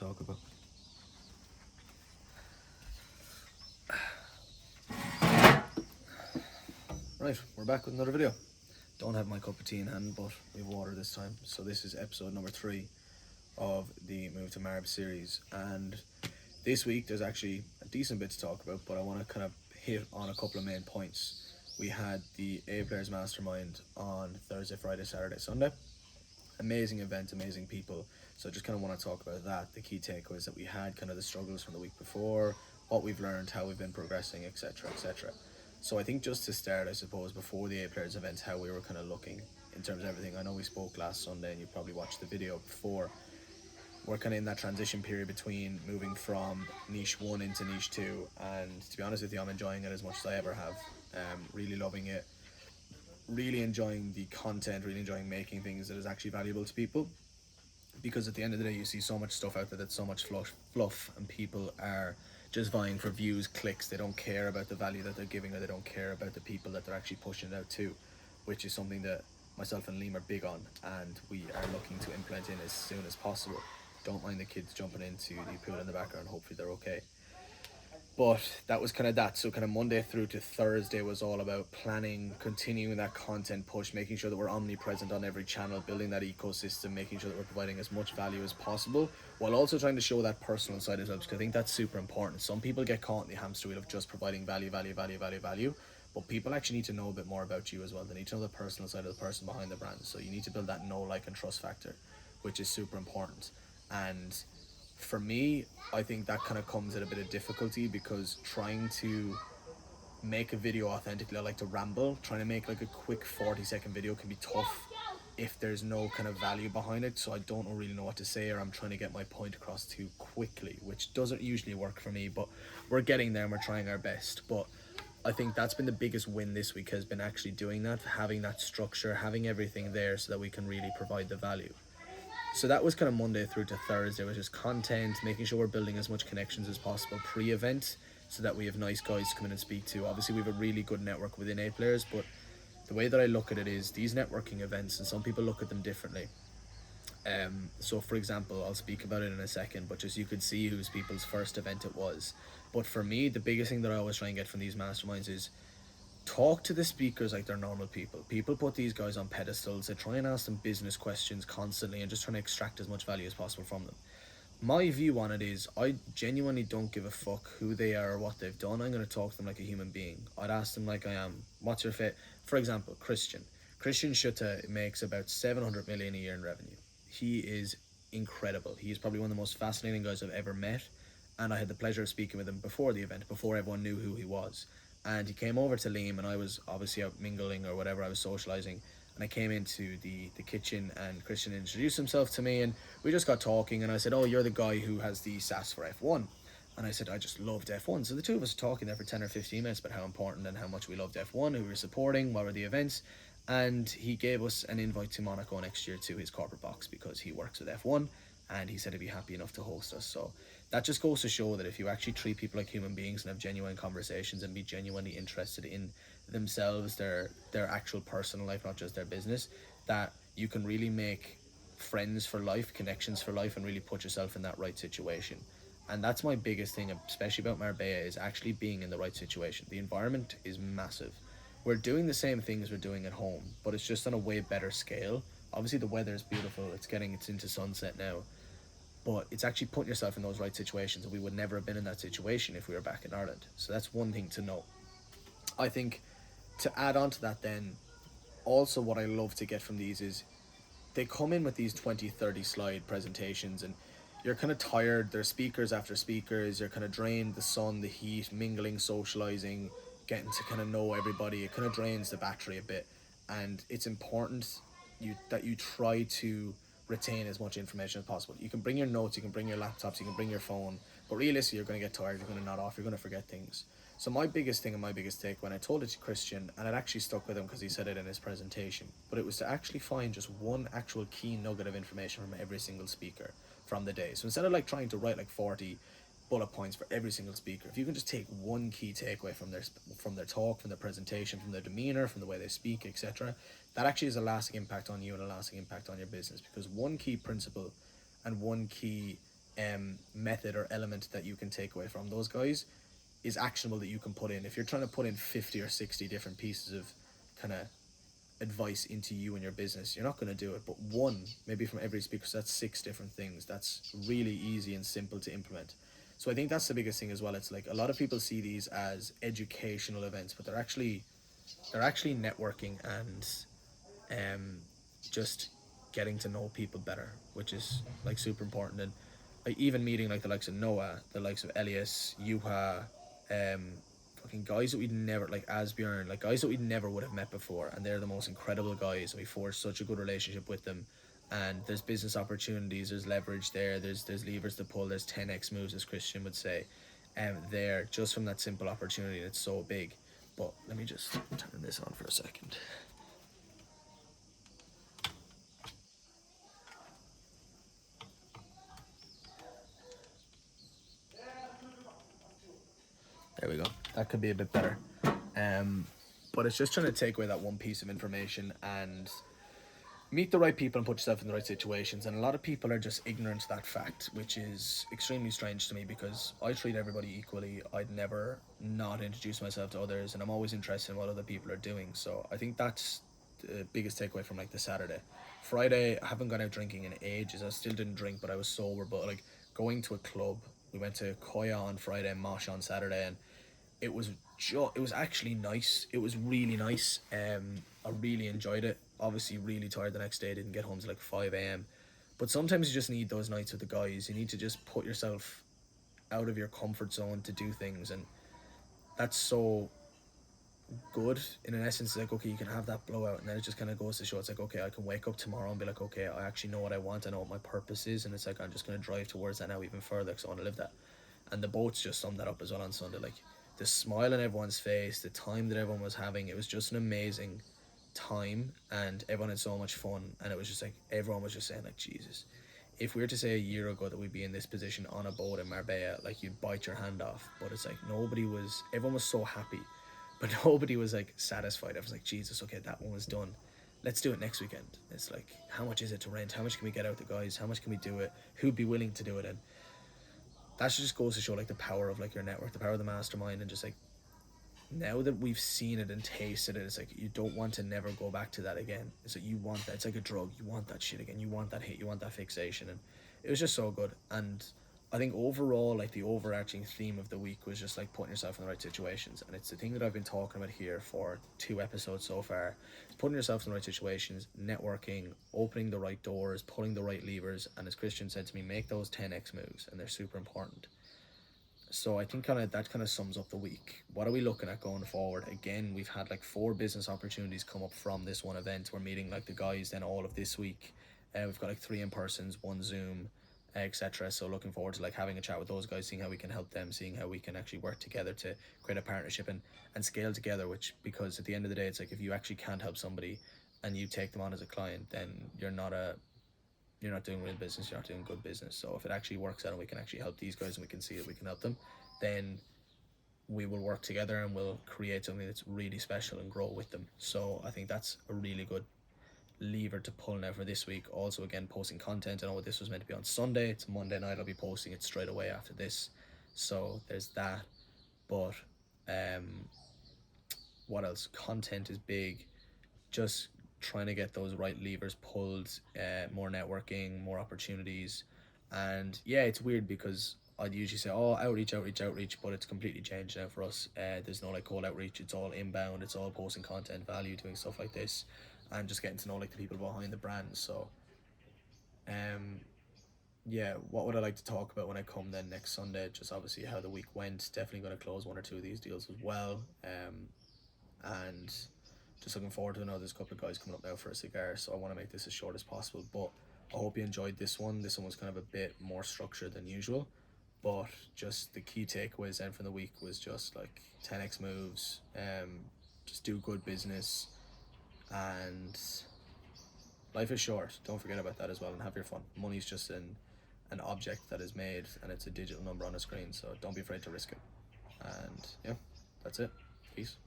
talk about. Right, we're back with another video. Don't have my cup of tea in hand, but we have water this time. So this is episode number 3 of the Move to Marbs series, and this week there's actually a decent bit to talk about, but I want to kind of hit on a couple of main points. We had the A Players Mastermind on Thursday, Friday, Saturday, Sunday. Amazing event, amazing people. So I just kind of want to talk about that, the key takeaways that we had, kind of the struggles from the week before, what we've learned, how we've been progressing, etc., etc. So I think just to start, I suppose, before the A Players event, how we were kind of looking in terms of everything. I know we spoke last Sunday and you probably watched the video before. We're kind of in that transition period between moving from niche 1 into niche 2, and to be honest with you, I'm enjoying it as much as I ever have. Really loving it, really enjoying the content, really enjoying making things that is actually valuable to people, because at the end of the day you see so much stuff out there that's so much fluff, and people are just vying for views, clicks. They don't care about the value that they're giving, or they don't care about the people that they're actually pushing it out to, which is something that myself and Liam are big on, and we are looking to implement in as soon as possible. Don't mind the kids jumping into the pool in the background, hopefully they're okay. But that was kind of that. So kind of Monday through to Thursday was all about planning, continuing that content push, making sure that we're omnipresent on every channel, building that ecosystem, making sure that we're providing as much value as possible, while also trying to show that personal side as well, because I think that's super important. Some people get caught in the hamster wheel of just providing value, but people actually need to know a bit more about you as well. They need to know the personal side of the person behind the brand. So you need to build that know, like, and trust factor, which is super important. And for me, I think that kind of comes at a bit of difficulty, because trying to make a video authentically, I like to ramble. Trying to make like a quick 40-second video can be tough if there's no kind of value behind it. So I don't really know what to say, or I'm trying to get my point across too quickly, which doesn't usually work for me, but we're getting there and we're trying our best. But I think that's been the biggest win this week, has been actually doing that, having that structure, having everything there so that we can really provide the value. So that was kind of Monday through to Thursday, was just content, making sure we're building as much connections as possible pre-event, so that we have nice guys to come in and speak to. Obviously we have a really good network within A Players, but the way that I look at it is these networking events, and some people look at them differently. So for example, I'll speak about it in a second, but just you could see whose people's first event it was. But for me, the biggest thing that I always try and get from these masterminds is talk to the speakers like they're normal people. People put these guys on pedestals. They try and ask them business questions constantly and just trying to extract as much value as possible from them. My view on it is, I genuinely don't give a fuck who they are or what they've done. I'm going to talk to them like a human being. I'd ask them like I am, what's your fit? For example, Christian Schutte makes about 700 million a year in revenue. He is incredible. He is probably one of the most fascinating guys I've ever met, and I had the pleasure of speaking with him before the event, before everyone knew who he was. And he came over to Liam, and I was obviously out mingling or whatever, I was socializing, and I came into the kitchen, and Christian introduced himself to me, and we just got talking, and I said, oh, you're the guy who has the SAS for F1. And I said, I just loved F1. So the two of us were talking there for 10 or 15 minutes about how important and how much we loved F1, who we were supporting, what were the events. And he gave us an invite to Monaco next year to his corporate box, because he works with F1, and he said he'd be happy enough to host us. So that just goes to show that if you actually treat people like human beings and have genuine conversations and be genuinely interested in themselves, their actual personal life, not just their business, that you can really make friends for life, connections for life, and really put yourself in that right situation. And that's my biggest thing, especially about Marbella, is actually being in the right situation. The environment is massive. We're doing the same things we're doing at home, but it's just on a way better scale. Obviously the weather is beautiful, it's into sunset now, but it's actually putting yourself in those right situations, and we would never have been in that situation if we were back in Ireland. So that's one thing to know. I think to add on to that then, also what I love to get from these is they come in with these 20-30 slide presentations, and you're kind of tired. There's speakers after speakers, you're kind of drained, the sun, the heat, mingling, socializing, getting to kind of know everybody. It kind of drains the battery a bit, and it's important that you try to retain as much information as possible. You can bring your notes, you can bring your laptops, you can bring your phone, but realistically you're going to get tired, you're going to nod off, you're going to forget things. So my biggest thing and my biggest take, when I told it to Christian, and it actually stuck with him because he said it in his presentation, but it was to actually find just one actual key nugget of information from every single speaker from the day. So instead of like trying to write like 40 bullet points for every single speaker, if you can just take one key takeaway from their talk, from their presentation, from their demeanor, from the way they speak, etc., that actually has a lasting impact on you and a lasting impact on your business. Because one key principle and one key method or element that you can take away from those guys is actionable that you can put in. If you're trying to put in 50 or 60 different pieces of kind of advice into you and your business, you're not going to do it. But one, maybe from every speaker, so that's 6 different things. That's really easy and simple to implement. So I think that's the biggest thing as well. It's like a lot of people see these as educational events, but they're actually networking and just getting to know people better, which is like super important. And like even meeting like the likes of Noah, the likes of Elias, Yuha, fucking guys that we'd never, like Asbjorn, like guys that we never would have met before, and they're the most incredible guys, and we forged such a good relationship with them. And there's business opportunities, there's leverage there, there's levers to pull, there's 10x moves, as Christian would say, there just from that simple opportunity. And it's so big. But let me just turn this on for a second. There we go. That could be a bit better. But it's just trying to take away that one piece of information and meet the right people and put yourself in the right situations. And a lot of people are just ignorant to that fact, which is extremely strange to me, because I treat everybody equally. I'd never not introduce myself to others, and I'm always interested in what other people are doing. So I think that's the biggest takeaway from like the Saturday. Friday, I haven't gone out drinking in ages. I still didn't drink, but I was sober. But like going to a club, we went to Koya on Friday, Mosh on Saturday, and it was it was actually nice. It was really nice. I really enjoyed it. Obviously, really tired the next day. Didn't get home till like 5 a.m. But sometimes you just need those nights with the guys. You need to just put yourself out of your comfort zone to do things, and that's so good. In an essence, it's like, okay, you can have that blowout, and then it just kind of goes to show it's like, okay, I can wake up tomorrow and be like, okay, I actually know what I want. I know what my purpose is, and it's like I'm just gonna drive towards that now even further because I want to live that. And the boats just summed that up as well on Sunday. Like the smile on everyone's face, the time that everyone was having, it was just an amazing time, and everyone had so much fun. And it was just like everyone was just saying like, Jesus, if we were to say a year ago that we'd be in this position on a boat in Marbella, like you'd bite your hand off. But it's like everyone was so happy, but nobody was like satisfied. I was like, Jesus, okay, that one was done. Let's do it next weekend. It's like, how much is it to rent? How much can we get out the guys? How much can we do it? Who'd be willing to do it? And that just goes to show like the power of like your network, the power of the mastermind, and just like now that we've seen it and tasted it, it's like you don't want to never go back to that again. It's like you want that. It's like a drug. You want that shit again. You want that hit. You want that fixation. And it was just so good. And I think overall, like the overarching theme of the week was just like putting yourself in the right situations. And it's the thing that I've been talking about here for 2 episodes so far. It's putting yourself in the right situations, networking, opening the right doors, pulling the right levers. And as Christian said to me, make those 10x moves. And they're super important. So I think that kind of sums up the week. What are we looking at going forward? Again, we've had like 4 business opportunities come up from this one event. We're meeting like the guys then all of this week. We've got like 3 in-persons, 1 Zoom, etc. So looking forward to like having a chat with those guys, seeing how we can help them, seeing how we can actually work together to create a partnership and scale together. Which, because at the end of the day, it's like if you actually can't help somebody and you take them on as a client, then you're not doing real business, you're not doing good business. So if it actually works out and we can actually help these guys and we can see that we can help them, then we will work together and we'll create something that's really special and grow with them. So I think that's a really good lever to pull now for this week. Also, again, posting content. I know this was meant to be on Sunday. It's Monday night. I'll be posting it straight away after this. So there's that. But what else? Content is big. Just trying to get those right levers pulled, more networking, more opportunities. And yeah, it's weird because I'd usually say, oh, outreach, but it's completely changed now for us. There's no like cold outreach. It's all inbound. It's all posting content, value, doing stuff like this, and just getting to know like the people behind the brand. So yeah, what would I like to talk about when I come then next Sunday? Just obviously how the week went. Definitely going to close 1 or 2 of these deals as well. And just looking forward to there's a couple of guys coming up now for a cigar, so I want to make this as short as possible. But I hope you enjoyed this one. This one was kind of a bit more structured than usual, but just the key takeaways then from the week was just like 10x moves, just do good business, and life is short. Don't forget about that as well, and have your fun. Money's just an object that is made, and it's a digital number on a screen, so don't be afraid to risk it. And yeah, that's it. Peace.